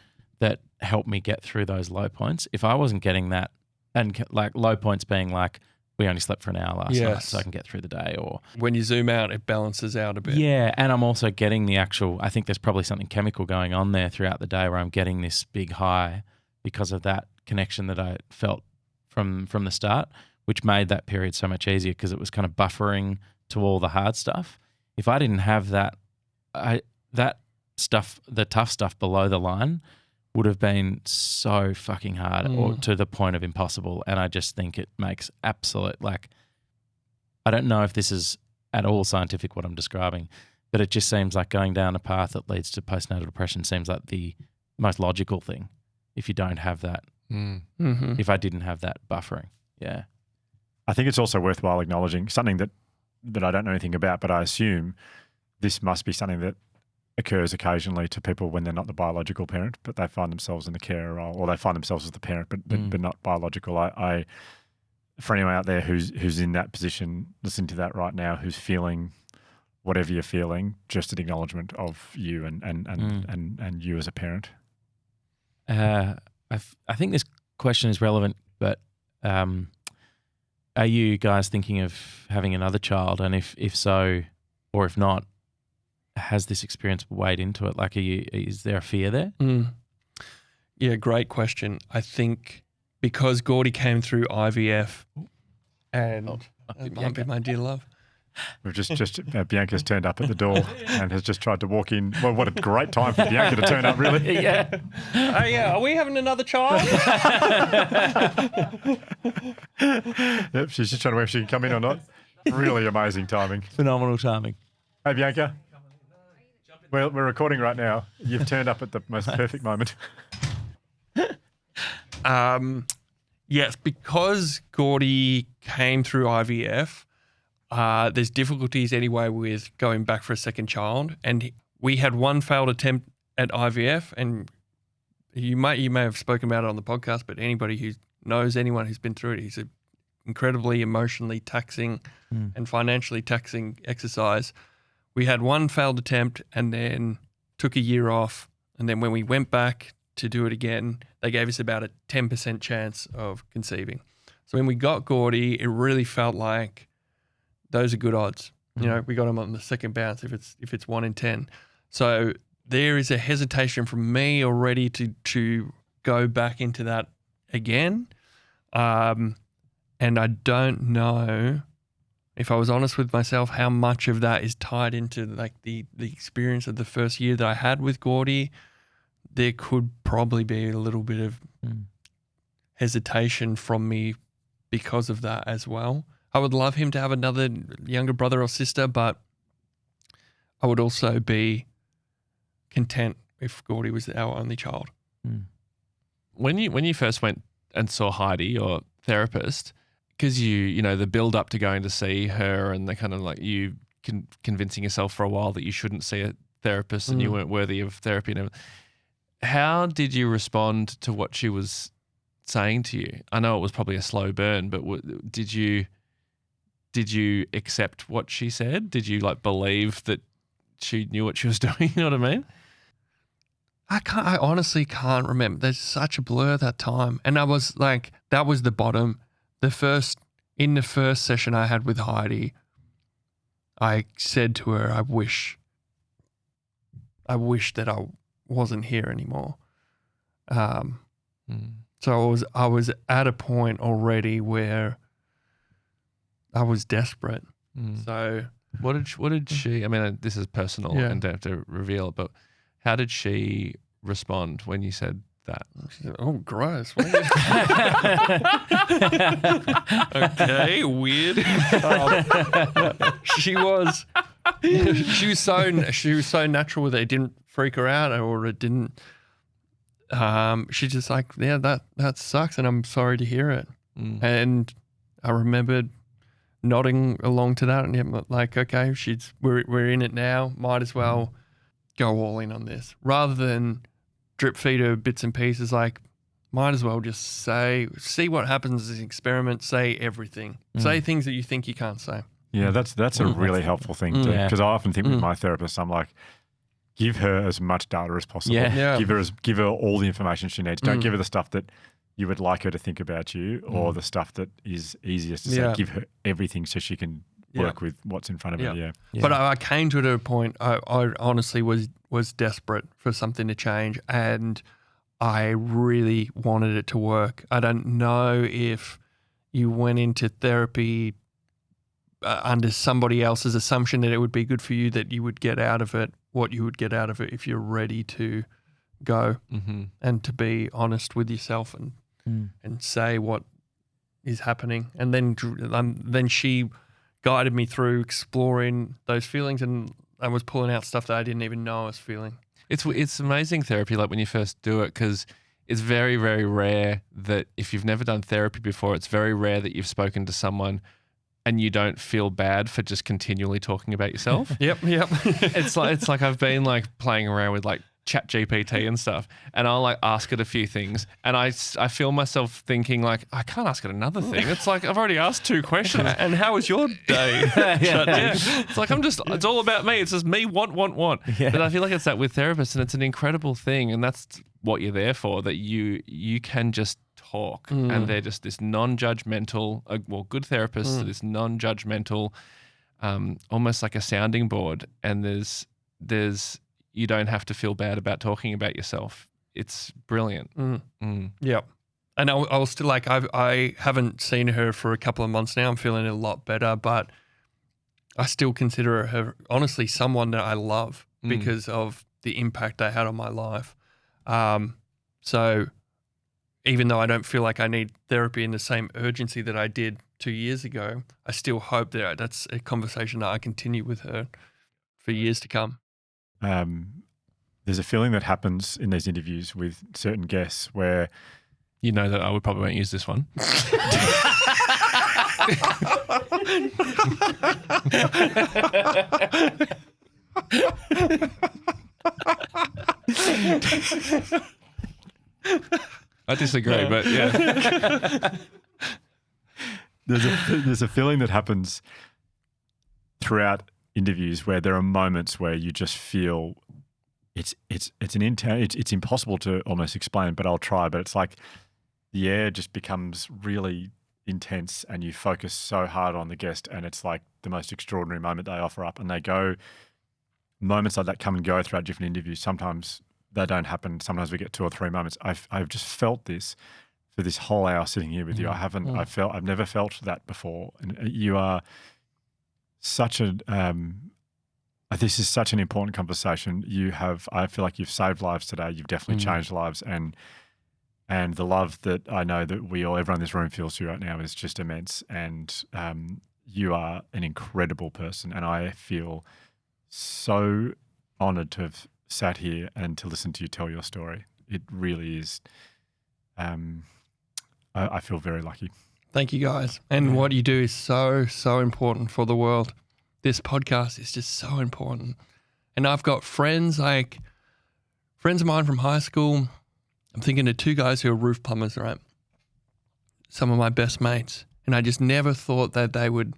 that helped me get through those low points. If I wasn't getting that, and like low points being like, we only slept for an hour last night so I can get through the day, or when you zoom out, it balances out a bit. Yeah, and I'm also getting the actual, I think there's probably something chemical going on there throughout the day where I'm getting this big high because of that connection that I felt from the start, which made that period so much easier because it was kind of buffering to all the hard stuff. If I didn't have that, that stuff, the tough stuff below the line would have been so fucking hard or to the point of impossible. And I just think it makes absolute, like, I don't know if this is at all scientific what I'm describing, but it just seems like going down a path that leads to postnatal depression seems like the most logical thing if you don't have that if I didn't have that buffering. Yeah. I think it's also worthwhile acknowledging something that I don't know anything about, but I assume this must be something that occurs occasionally to people when they're not the biological parent, but they find themselves in the carer role, or they find themselves as the parent, but not biological. I for anyone out there who's in that position, listening to that right now, who's feeling whatever you're feeling, just an acknowledgement of you and you as a parent. I think this question is relevant, but are you guys thinking of having another child? And if so, or if not, has this experience weighed into it? Like, is there a fear there? Yeah, great question. I think because Gordy came through IVF and that might be my dear love. We've just Bianca's turned up at the door and has just tried to walk in. Well, what a great time for Bianca to turn up, really. Yeah. Oh, yeah. Are we having another child? Yep, she's just trying to where if she can come in or not. Really amazing timing. Phenomenal timing. Hey, Bianca. We're recording right now. You've turned up at the most perfect moment. Yes, because Gordy came through IVF, there's difficulties anyway with going back for a second child. And we had one failed attempt at IVF, and you may have spoken about it on the podcast, but anybody who knows anyone who's been through it, it's an incredibly emotionally taxing and financially taxing exercise. We had one failed attempt and then took a year off. And then when we went back to do it again, they gave us about a 10% chance of conceiving. So when we got Gordy, it really felt like those are good odds. You know, we got him on the second bounce if it's 1 in 10. So there is a hesitation from me already to go back into that again. And I don't know, if I was honest with myself, how much of that is tied into like the experience of the first year that I had with Gordy. There could probably be a little bit of hesitation from me because of that as well. I would love him to have another younger brother or sister, but I would also be content if Gordy was our only child. When you first went and saw Heidi, your therapist, because you know the build up to going to see her and the kind of like you convincing yourself for a while that you shouldn't see a therapist and you weren't worthy of therapy and everything. How did you respond to what she was saying to you? I know it was probably a slow burn, but did you accept what she said? Did you like believe that she knew what she was doing? You know what I mean? I honestly can't remember. There's such a blur that time. And I was like, that was the bottom. In the first session I had with Heidi, I said to her, I wish that I wasn't here anymore. So I was at a point already where I was desperate. So what did she? I mean, this is personal and don't have to reveal it, but how did she respond when you said that? She said, "Oh, gross." Okay, weird. She was so natural with it. It didn't freak her out, or it didn't. She's just like, yeah, that sucks, and I'm sorry to hear it. And I remembered nodding along to that, and like, okay, we're in it now. Might as well go all in on this, rather than drip feed her bits and pieces. Like, might as well just see what happens as an experiment. Say everything. Say things that you think you can't say. Yeah, that's a really helpful thing because I often think with my therapist, I'm like, give her as much data as possible. Yeah. Give her all the information she needs. Don't give her the stuff that you would like her to think about you or the stuff that is easiest to say. Give her everything so she can work with what's in front of her. Yeah. But I came to it at a point, I honestly was desperate for something to change, and I really wanted it to work. I don't know if you went into therapy under somebody else's assumption that it would be good for you, that you would get out of it what you would get out of it if you're ready to go and to be honest with yourself and say what is happening. And then she guided me through exploring those feelings, and I was pulling out stuff that I didn't even know I was feeling. It's amazing therapy, like when you first do it, because it's very, very rare that if you've never done therapy before, it's very rare that you've spoken to someone and you don't feel bad for just continually talking about yourself. Yep. It's like I've been like playing around with like Chat GPT and stuff, and I'll like ask it a few things, and I feel myself thinking like, I can't ask it another thing. It's like I've already asked 2 questions. And how was your day? Yeah. It's like it's all about me. It's just me want. Yeah. But I feel like it's that with therapists, and it's an incredible thing, and that's what you're there for, that you can just talk, and they're just this non-judgmental, good therapists are this non-judgmental, almost like a sounding board, and there's you don't have to feel bad about talking about yourself. It's brilliant. Yep. And I'll still like, I haven't seen her for a couple of months now. I'm feeling a lot better, but I still consider her honestly someone that I love because of the impact they had on my life. So even though I don't feel like I need therapy in the same urgency that I did 2 years ago, I still hope that that's a conversation that I continue with her for years to come. There's a feeling that happens in these interviews with certain guests where You know that I would probably won't use this one. I disagree, but yeah. there's a feeling that happens throughout interviews where there are moments where you just feel it's impossible to almost explain, but I'll try. But it's like the air just becomes really intense and you focus so hard on the guest, and it's like the most extraordinary moment they offer up, and they go, moments like that come and go throughout different interviews. Sometimes they don't happen. Sometimes we get 2 or 3 moments. I've just felt this for this whole hour sitting here with you. I've never felt that before. And you are such a, this is such an important conversation. I feel like you've saved lives today. You've definitely changed lives, and the love that I know that everyone in this room feels for you right now is just immense. And you are an incredible person, and I feel so honored to have sat here and to listen to you tell your story. It really is. I feel very lucky. Thank you, guys. And what you do is so, so important for the world. This podcast is just so important. And I've got friends of mine from high school. I'm thinking of 2 guys who are roof plumbers, right? Some of my best mates. And I just never thought that they would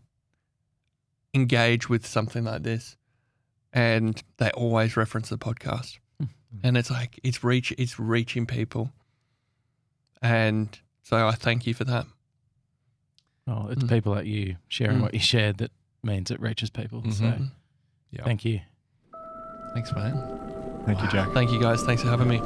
engage with something like this. And they always reference the podcast. And it's like, it's reaching people. And so I thank you for that. Well, it's people like you sharing what you shared that means it reaches people. So Yeah. thank you. Thanks, man. Thank you, Jack. Thank you, guys. Thanks for having me.